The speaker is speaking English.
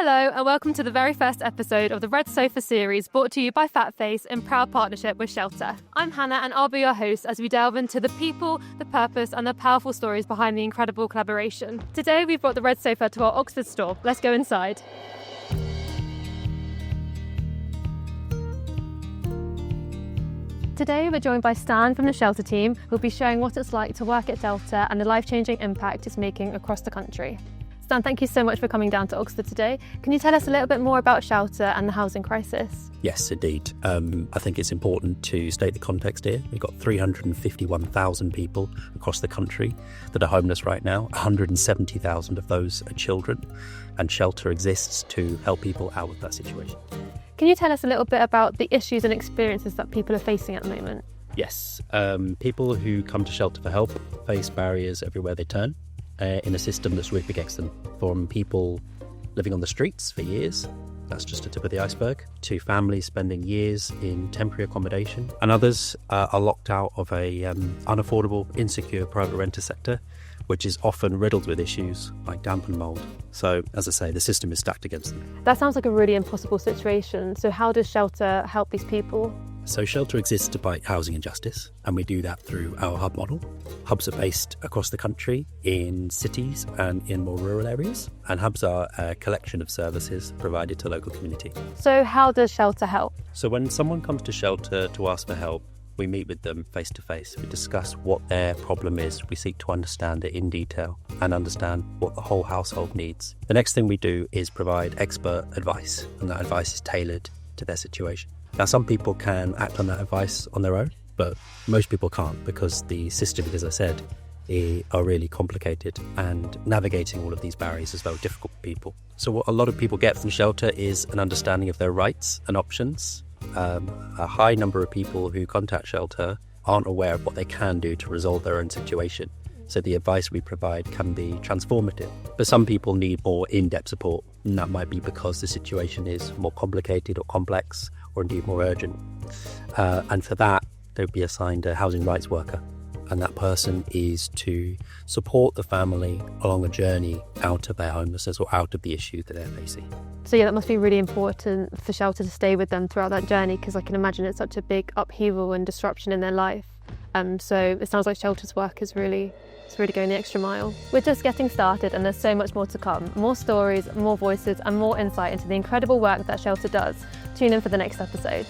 Hello and welcome to the very first episode of the Red Sofa series brought to you by FatFace in proud partnership with Shelter. I'm Hannah and I'll be your host as we delve into the people, the purpose and the powerful stories behind the incredible collaboration. Today we've brought the Red Sofa to our Oxford store. Let's go inside. Today we're joined by Stan from the Shelter team who'll be sharing what it's like to work at Shelter and the life-changing impact it's making across the country. Stan, thank you so much for coming down to Oxford today. Can you tell us a little bit more about Shelter and the housing crisis? Yes, indeed. I think it's important to state the context here. We've got 351,000 people across the country that are homeless right now. 170,000 of those are children, and Shelter exists to help people out of that situation. Can you tell us a little bit about the issues and experiences that people are facing at the moment? Yes. People who come to Shelter for help face barriers everywhere they turn. In a system that's rigged against them, from people living on the streets for years, that's just the tip of the iceberg, to families spending years in temporary accommodation, and others are locked out of a unaffordable, insecure private renter sector, which is often riddled with issues like damp and mould. So, as I say, the system is stacked against them. That sounds like a really impossible situation. So how does Shelter help these people? So Shelter exists to fight housing injustice, and we do that through our hub model. Hubs are based across the country in cities and in more rural areas, and hubs are a collection of services provided to local community. So how does Shelter help? So when someone comes to Shelter to ask for help, we meet with them face to face. We discuss what their problem is. We seek to understand it in detail and understand what the whole household needs. The next thing we do is provide expert advice, and that advice is tailored to their situation. Now, some people can act on that advice on their own, but most people can't because the system, as I said, are really complicated, and navigating all of these barriers is very difficult for people. So what a lot of people get from Shelter is an understanding of their rights and options. A high number of people who contact Shelter aren't aware of what they can do to resolve their own situation. So the advice we provide can be transformative. But some people need more in-depth support, and that might be because the situation is more complicated or complex, or indeed more urgent. And for that, they would be assigned a housing rights worker. And that person is to support the family along a journey out of their homelessness or out of the issue that they're facing. So yeah, that must be really important for Shelter to stay with them throughout that journey, because I can imagine it's such a big upheaval and disruption in their life. So it sounds like Shelter's work is really going the extra mile. We're just getting started and there's so much more to come. More stories, more voices and more insight into the incredible work that Shelter does. Tune in for the next episode.